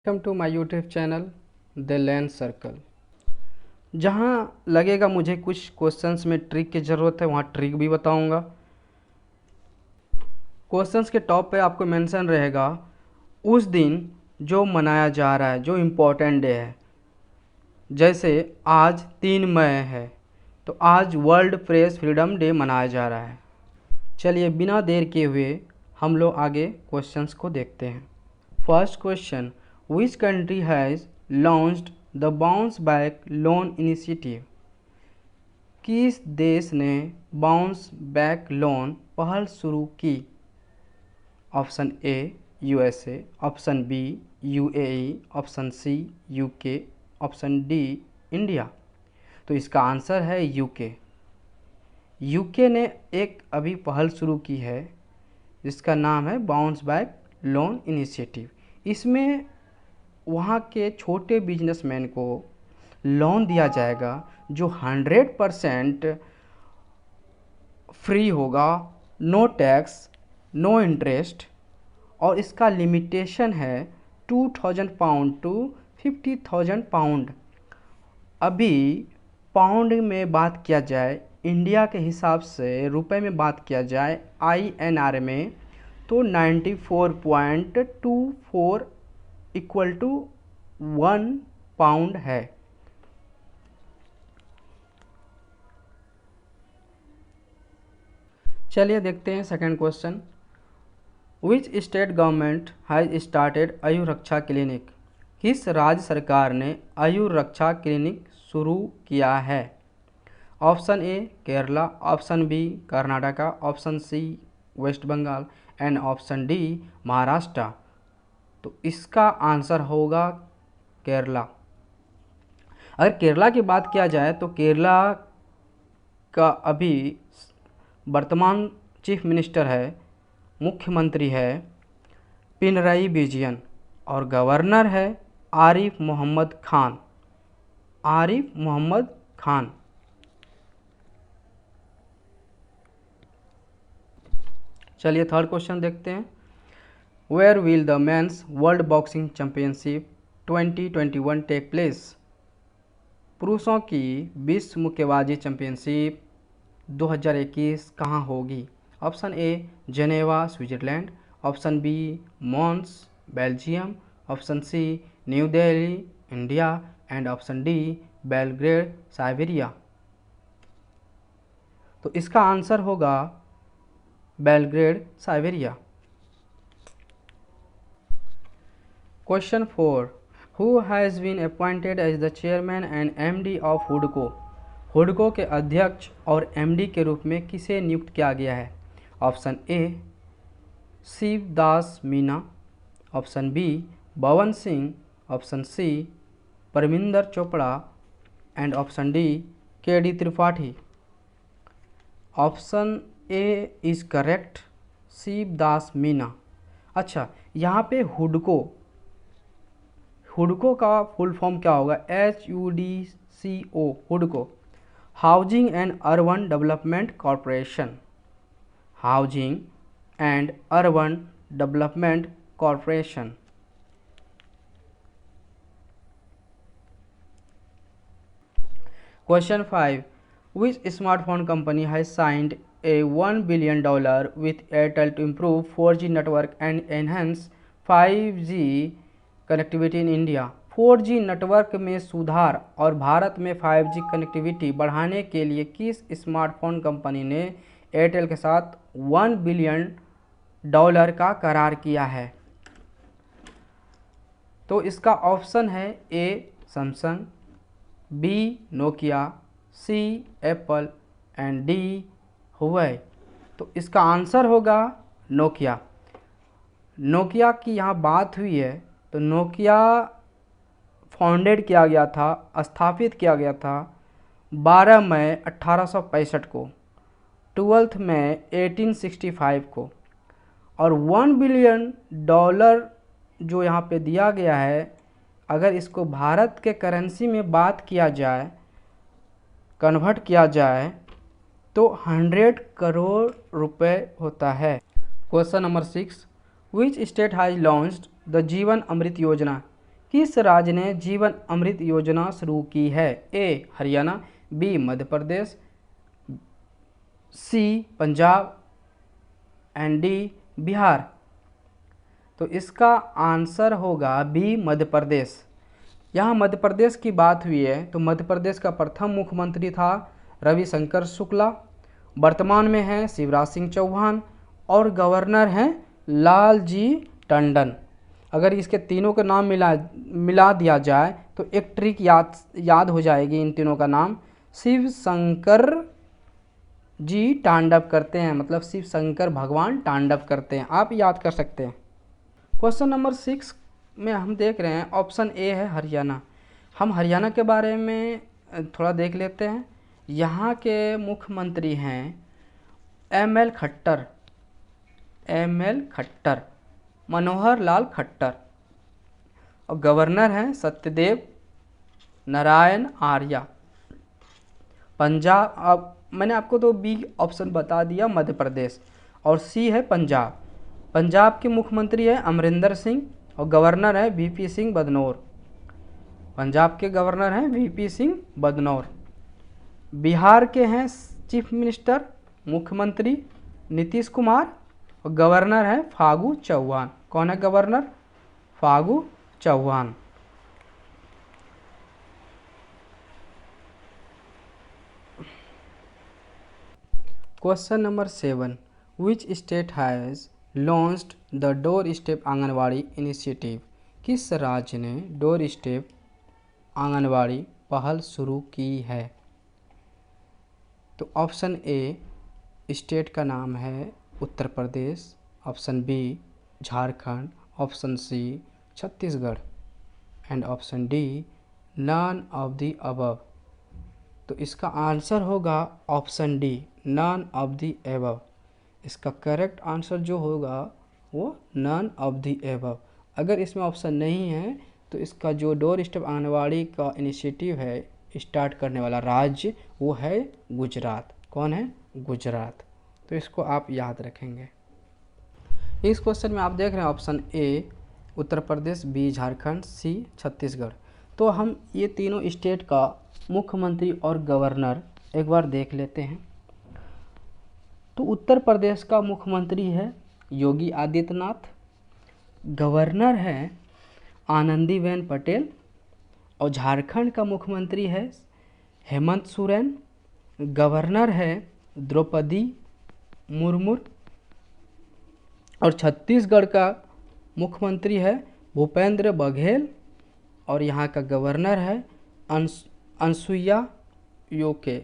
Welcome to my YouTube channel the lens circle. जहाँ लगेगा मुझे कुछ क्वेश्चंस में ट्रिक की ज़रूरत है वहाँ ट्रिक भी बताऊंगा। क्वेश्चंस के टॉप पे आपको मेंशन रहेगा उस दिन जो मनाया जा रहा है, जो इम्पोर्टेंट डे है। जैसे आज 3 मई है तो आज वर्ल्ड प्रेस फ्रीडम डे मनाया जा रहा है। चलिए बिना देर किए हुए हम लोग आगे क्वेश्चंस को देखते हैं। First question, which country has launched the bounce back loan initiative? किस देश ने बाउंस बैक लोन पहल शुरू की? Option A USA, option B UAE, option C UK, option D India. तो इसका आंसर है यूके। यूके ने एक अभी पहल शुरू की है जिसका नाम है बाउंस बैक लोन इनिशिएटिव। इसमें वहाँ के छोटे बिजनेसमैन को लोन दिया जाएगा जो 100% फ्री होगा, नो टैक्स, नो इंटरेस्ट, और इसका लिमिटेशन है 2000 पाउंड टू 50,000 पाउंड। अभी पाउंड में बात किया जाए, इंडिया के हिसाब से रुपए में बात किया जाए INR में, तो 94.24 इक्वल टू 1 पाउंड है। चलिए देखते हैं second question. Which state government has started आयु रक्षा क्लिनिक? किस राज्य सरकार ने आयु रक्षा क्लिनिक शुरू किया है? Option A Kerala, option B Karnataka, option C West Bengal and option D Maharashtra. तो इसका आंसर होगा केरला। अगर केरला की बात किया जाए तो केरला का अभी वर्तमान चीफ मिनिस्टर है, मुख्यमंत्री है पिनराई विजयन, और गवर्नर है आरिफ मोहम्मद खान। आरिफ मोहम्मद खान। चलिए थर्ड क्वेश्चन देखते हैं। Where will the men's world boxing championship 2021 take place? पुरुषों की विश्व मुक्केबाजी चैंपियनशिप 2021 कहाँ होगी? Option A Geneva Switzerland, option B Mons Belgium, option C new Delhi India and option D Belgrade Siberia. तो इसका आंसर होगा Belgrade Siberia. Question 4, who has been appointed as the chairman and MD of हुडको? हुडको के अध्यक्ष और MD के रूप में किसे नियुक्त किया गया है? Option A Shivdas Meena, option B Pawan Singh, option C Parminder Chopra and option D KD Tripathi. Option A is correct, Shivdas Meena. अच्छा, यहाँ पे हुडको का फुल फॉर्म क्या होगा? HUDCO, हुडको housing and urban development corporation. Housing and urban development corporation. Question 5, which smartphone company has signed a $1 billion with Airtel to improve 4G network and enhance 5G connectivity in India? 4G network में सुधार और भारत में 5G connectivity बढ़ाने के लिए किस smartphone company ने Airtel के साथ $1 बिलियन का करार किया है? तो इसका ऑप्शन है A Samsung, B Nokia, C Apple and D Huawei. तो इसका आंसर होगा नोकिया। नोकिया की यहाँ बात हुई है तो नोकिया फाउंडेड किया गया था, स्थापित किया गया था 12 मई 1865 को, 12 मई 1865 को, और $1 बिलियन जो यहाँ पे दिया गया है, अगर इसको भारत के करेंसी में बात किया जाए, कन्वर्ट किया जाए, तो 100 करोड़ रुपए होता है। Question number 6, which state has launched the जीवन अमृत योजना? किस राज्य ने जीवन अमृत योजना शुरू की है? A Haryana, B Madhya Pradesh, C Punjab and D Bihar. तो इसका आंसर होगा बी मध्य प्रदेश। यहाँ मध्य प्रदेश की बात हुई है तो मध्य प्रदेश का प्रथम मुख्यमंत्री था रविशंकर शुक्ला, वर्तमान में है शिवराज सिंह चौहान और गवर्नर हैं लालजी टंडन। अगर इसके तीनों के नाम मिला दिया जाए तो एक ट्रिक याद हो जाएगी। इन तीनों का नाम शिव शंकर जी तांडव करते हैं, मतलब शिव शंकर भगवान तांडव करते हैं, आप याद कर सकते हैं। क्वेश्चन नंबर 6 में हम देख रहे हैं ऑप्शन ए है हरियाणा। हम हरियाणा के बारे में थोड़ा देख लेते हैं। यहाँ के मुख्यमंत्री हैं एम.एल. खट्टर, मनोहर लाल खट्टर, और गवर्नर हैं सत्यदेव नारायण आर्य। पंजाब, अब मैंने आपको तो बी ऑप्शन बता दिया मध्य प्रदेश, और सी है पंजाब। पंजाब के मुख्यमंत्री है अमरिंदर सिंह और गवर्नर है वीपी सिंह बदनौर। पंजाब के गवर्नर हैं वीपी सिंह बदनौर। बिहार के हैं चीफ मिनिस्टर मुख्यमंत्री नीतीश कुमार और गवर्नर है फागू चौहान। कौन है governor? Phagu Chauhan. Question number 7, which state has launched the doorstep anganwadi initiative? किस राज्य ने डोर स्टेप आंगनवाड़ी पहल शुरू की है? तो ऑप्शन ए स्टेट का नाम है Uttar Pradesh, option B Jharkhand, option C Chhattisgarh and option D none of the above. तो इसका आंसर होगा option D none of the above. इसका करेक्ट आंसर जो होगा वो नन ऑफ द अबव। अगर इसमें ऑप्शन नहीं है तो इसका जो डोर स्टेप आंगनवाड़ी का इनिशिएटिव है स्टार्ट करने वाला राज्य वो है गुजरात। कौन है? गुजरात। तो इसको आप याद रखेंगे। इस क्वेश्चन में आप देख रहे हैं option A Uttar Pradesh, B Jharkhand, C Chhattisgarh. तो हम ये तीनों स्टेट का मुख्यमंत्री और गवर्नर एक बार देख लेते हैं। तो उत्तर प्रदेश का मुख्यमंत्री है योगी आदित्यनाथ, गवर्नर है आनंदीबेन पटेल, और झारखंड का मुख्यमंत्री है हेमंत सोरेन, गवर्नर है द्रौपदी मुर्मू, और छत्तीसगढ़ का मुख्यमंत्री है भूपेंद्र बघेल, और यहाँ का गवर्नर है Anusuiya Uikey.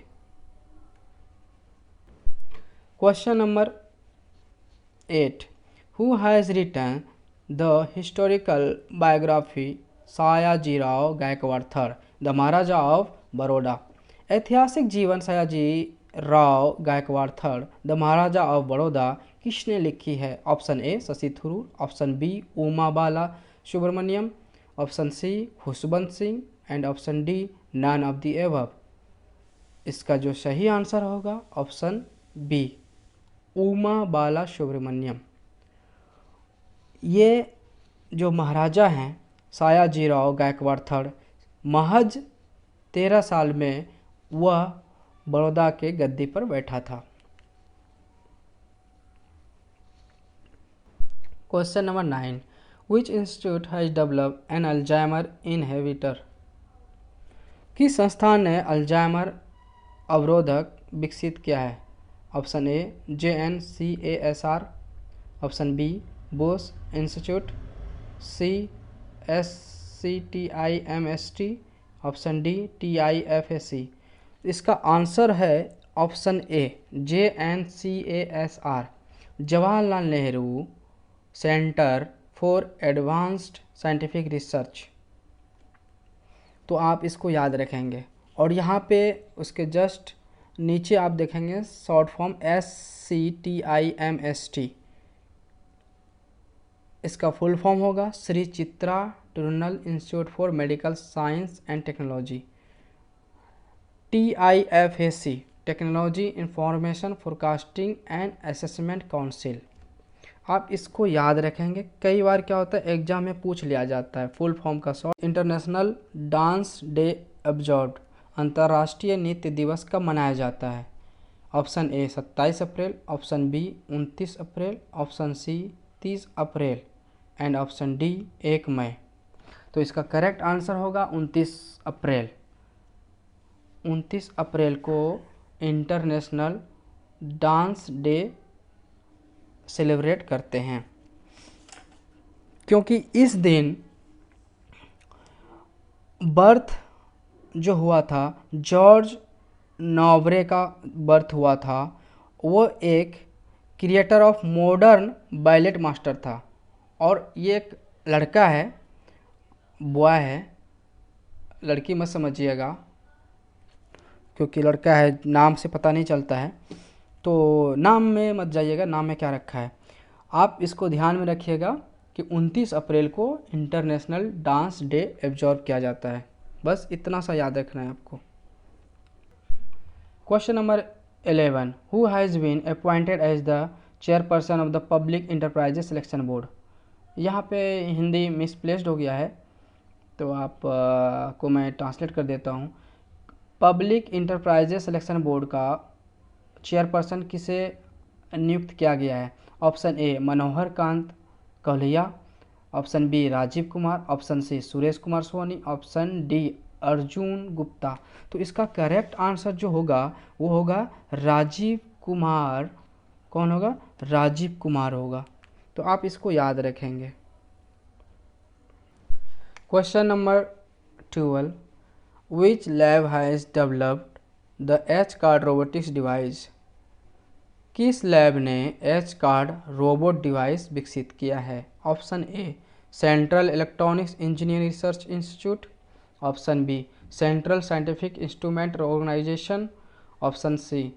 Question number 8, who has written the historical biography Sayajirao Gaekwad third, the maharaja of Baroda? ऐतिहासिक जीवन Sayaji Rao Gaekwad third, the maharaja of Baroda किसने लिखी है? Option A Shashi Tharoor, option B Uma Bala Subramaniam, option C Khushwant Singh and option D none of the above. इसका जो सही आंसर होगा ऑप्शन बी उमा बाला सुब्रमण्यम। ये जो महाराजा हैं सयाजीराव गायकवाड़ थर्ड, महज 13 साल में वह बड़ौदा के गद्दी पर बैठा था। Question number 9, which institute has developed an Alzheimer inhibitor? किस संस्थान ने अल्जाइमर अवरोधक विकसित किया है? Option A JNCASR, option B Bose institute, C SCTIMST, option D TIFAC। इसका आंसर है option A JNCASR, Jawaharlal Nehru centre for advanced scientific research. तो आप इसको याद रखेंगे। और यहाँ पे उसके जस्ट नीचे आप देखेंगे शॉर्ट फॉर्म SCTIMST। इसका फुल फॉर्म होगा Shri Chitra Tirunal institute for medical science and technology. TIFAC technology information forecasting and assessment council. आप इसको याद रखेंगे, कई बार क्या होता है एग्जाम में पूछ लिया जाता है। फुल फॉर्म का short. International dance day observed, अंतर्राष्ट्रीय नृत्य दिवस कब मनाया जाता है? Option A 27 April, option B 29 April, option C 30 April and option D 1 May. तो इसका करेक्ट आंसर होगा 29 अप्रैल। 29 अप्रैल को इंटरनेशनल डांस डे सेलिब्रेट करते हैं, क्योंकि इस दिन बर्थ जो हुआ था जॉर्ज नॉवरे का बर्थ हुआ था। वो एक creator of modern ballot master था, और ये एक लड़का है, बॉय है, लड़की मत समझिएगा क्योंकि लड़का है, नाम से पता नहीं चलता है, तो नाम में मत जाइएगा, नाम में क्या रखा है। आप इसको ध्यान में रखिएगा कि 29 अप्रैल को इंटरनेशनल डांस डे ऑब्जर्व किया जाता है। बस इतना सा याद रखना है आपको। Question number 11, who has been appointed as the chairperson of the public enterprises selection board. यहाँ पे हिंदी मिसप्लेस्ड हो गया है, तो आप को मैं ट्रांसलेट कर देता हूँ। पब्लिक इंटरप्राइजेस सिलेक्शन बोर्ड का चेयरपर्सन किसे नियुक्त किया गया है? Option A Manohar Kant Kaulia, option B Rajeev Kumar, option C Suresh Kumar Soni, option D Arjun Gupta. तो इसका करेक्ट आंसर जो होगा वो होगा राजीव कुमार। कौन होगा? राजीव कुमार होगा। तो आप इसको याद रखेंगे। Question number 12, which lab has developed the H card robotics device. किस लैब ने एच कार्ड रोबोट डिवाइस विकसित किया है? Option A central electronics engineering research institute, option B central scientific instrument organisation, option C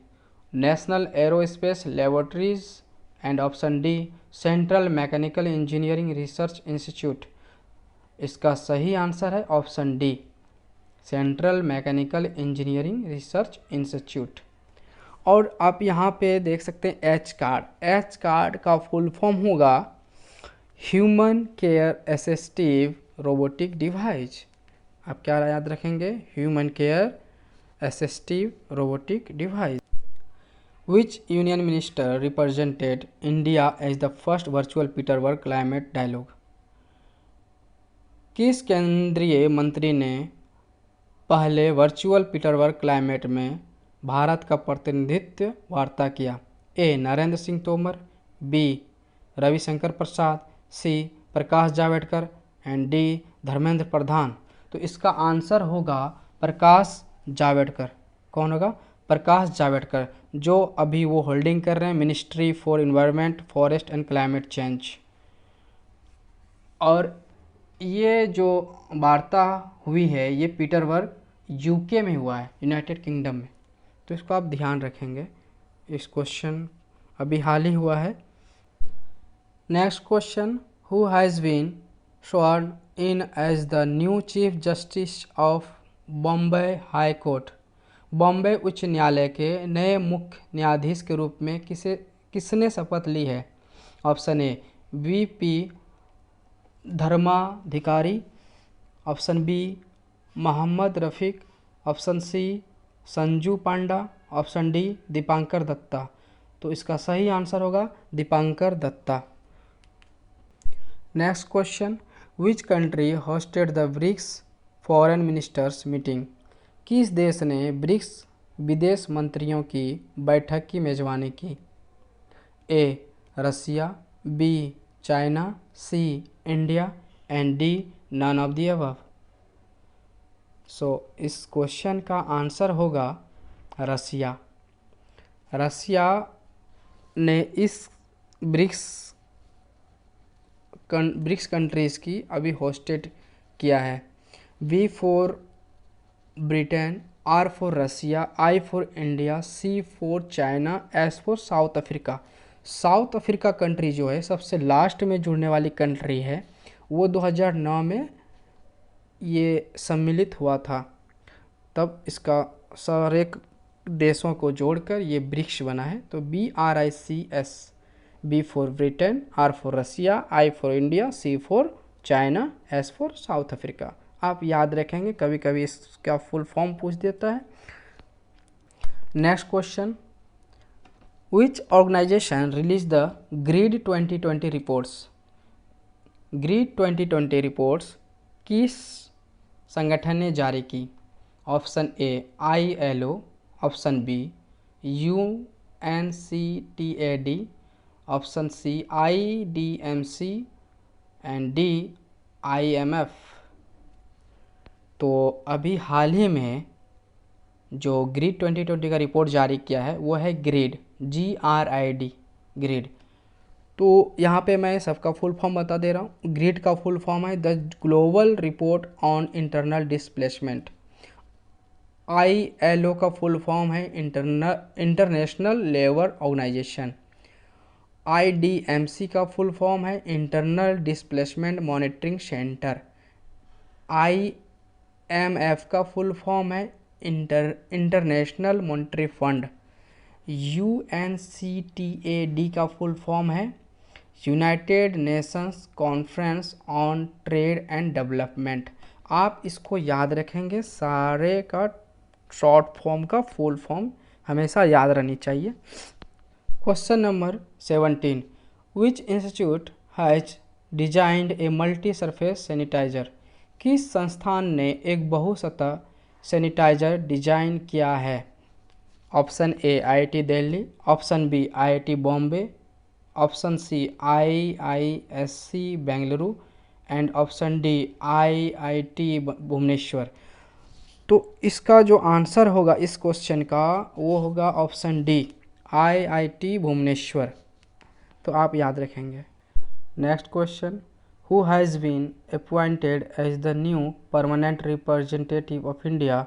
national aerospace laboratories and option D central mechanical engineering research institute. इसका सही answer है option D central mechanical engineering research institute. और आप यहाँ पे देख सकते हैं एच कार्ड। एच कार्ड का फुल फॉर्म होगा human care assistive robotic device. आप क्या याद रखेंगे? Human care assistive robotic device. Which union minister represented India as the first virtual Petersberg climate dialogue. किस केंद्रीय मंत्री ने पहले वर्चुअल पीटरबर्ग क्लाइमेट में भारत का प्रतिनिधित्व वार्ता किया? A Narendra Singh Tomar, B Ravishankar Prasad, C Prakash Javadekar and D Dharmendra Pradhan. तो इसका आंसर होगा प्रकाश जावड़ेकर। कौन होगा? प्रकाश जावड़ेकर, जो अभी वो होल्डिंग कर रहे हैं ministry for environment forest and climate change. और ये जो वार्ता हुई है ये पीटरबर्ग यूके में हुआ है, यूनाइटेड किंगडम में। तो इसको आप ध्यान रखेंगे। इस क्वेश्चन अभी हाल ही हुआ है। Next question, who has been sworn in as the new chief justice of Bombay high court. Bombay उच्च न्यायालय के नए मुख्य न्यायाधीश के रूप में किसने शपथ ली है? Option A VP Dharmadhikari, option B Mohammed Rafiq, option C Sanju Panda, option D Dipankar Datta. तो इसका सही आंसर होगा Dipankar Datta. Next question, which country hosted the BRICS foreign ministers meeting. किस देश ने ब्रिक्स विदेश मंत्रियों की बैठक की मेजबानी की? A Russia, B China, C India and D none of the above. So इस क्वेश्चन का आंसर होगा रसिया। रसिया ने इस ब्रिक्स कंट्रीज़ की अभी होस्टेड किया है। B for Britain, R for Russia, I for India, C for China, S for South Africa. South Africa country जो है सबसे लास्ट में जुड़ने वाली कंट्री है, वो 2009 में ये सम्मिलित हुआ था। तब इसका सारे देशों को जोड़कर ये ब्रिक्स बना है। तो BRICS B for Britain, R for Russia, I for India, C for China, S for South Africa। आप याद रखेंगे, कभी कभी इसका फुल फॉर्म पूछ देता है। Next question, which organization release the GRID 2020 reports. GRID 2020 reports किस संगठन ने जारी की? Option A ILO, option B UNCTAD, option C IDMC and D IMF। तो अभी हाल ही में जो ग्रिड 2020 का रिपोर्ट जारी किया है वो है ग्रिड, GRID, ग्रिड। तो यहाँ पे मैं सबका फुल फॉर्म बता दे रहा हूँ। ग्रिड का फुल फॉर्म है the global report on internal displacement. ILO का फुल फॉर्म है इंटरनेशनल लेबर ऑर्गेनाइजेशन। IDMC का फुल फॉर्म है internal displacement monitoring centre. IMF का फुल फॉर्म है इंटरनेशनल मॉनिटरी फंड। UNCTAD का फुल फॉर्म है United Nations conference on trade and development. आप इसको याद रखेंगे, सारे का शॉर्ट फॉर्म का फुल फॉर्म हमेशा याद रहनी चाहिए। Question number 17, which institute has designed a multi surface sanitizer. किस संस्थान ने एक बहुसतह सैनिटाइजर डिजाइन किया है? Option A IIT Delhi, option B IIT Bombay, option C IISc Bengaluru and option D IIT Bhubaneswar. तो इसका जो आंसर होगा इस क्वेश्चन का वो होगा ऑप्शन डी IIT भुवनेश्वर। तो आप याद रखेंगे। Next question, who has been appointed as the new permanent representative of India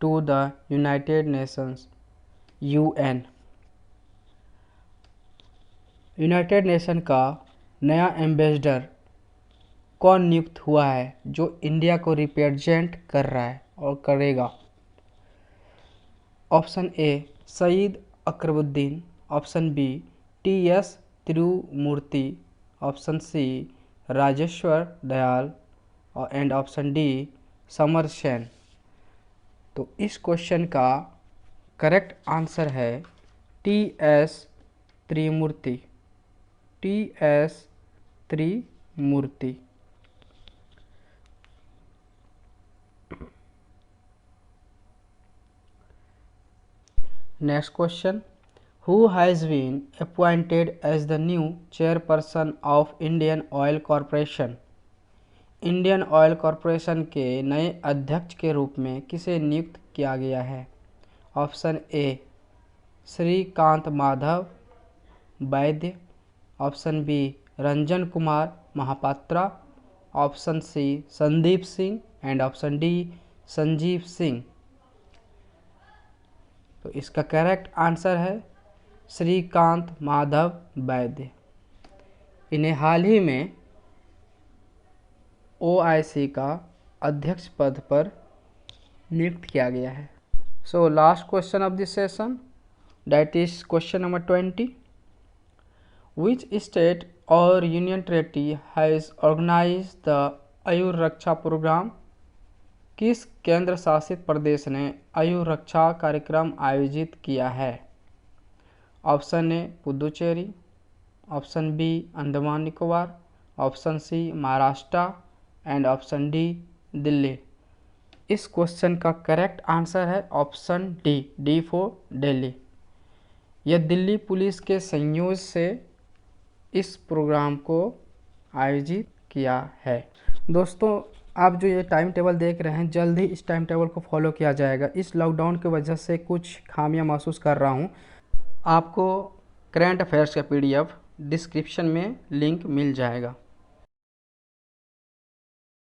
to the United Nations UN। United Nation का नया एम्बेसडर कौन नियुक्त हुआ है जो इंडिया को रिप्रेजेंट कर रहा है और करेगा? Option A Syed Akbaruddin, option B TS Tirumurti, option C Rajeshwar Dayal and option D Samar Sen. तो इस क्वेश्चन का करेक्ट आंसर है TS Tirumurti, TS Tirumurti. Next question, who has been appointed as the new chairperson of Indian Oil Corporation. Indian Oil Corporation के नए अध्यक्ष के रूप में किसे नियुक्त किया गया है? Option A Shrikant Madhav Vaidya, option B Ranjan Kumar Mahapatra, option C Sandeep Singh and option D Sanjeev Singh. तो इसका करेक्ट आंसर है श्रीकांत माधव वैद्य। इन्हें हाल ही में OIC का अध्यक्ष पद पर नियुक्त किया गया है। So last question of this session, that is question number 20, which state or union territory has organise the Ayu Raksha programme. किस केंद्र शासित प्रदेश ने आयु रक्षा कार्यक्रम आयोजित किया है? Option A Puducherry, option B Andaman Nicobar, option C Maharashtra and option D Delhi. इस क्वेश्चन का करेक्ट आंसर है ऑप्शन डी फॉर दिल्ली। यह दिल्ली पुलिस के संयोग से इस प्रोग्राम को आयोजित किया है। दोस्तों, आप जो ये टाइम टेबल देख रहे हैं, जल्द ही इस टाइम टेबल को फॉलो किया जाएगा। इस लॉकडाउन की वजह से कुछ खामियां महसूस कर रहा हूं। आपको करंट अफेयर्स का PDF डिस्क्रिप्शन में लिंक मिल जाएगा।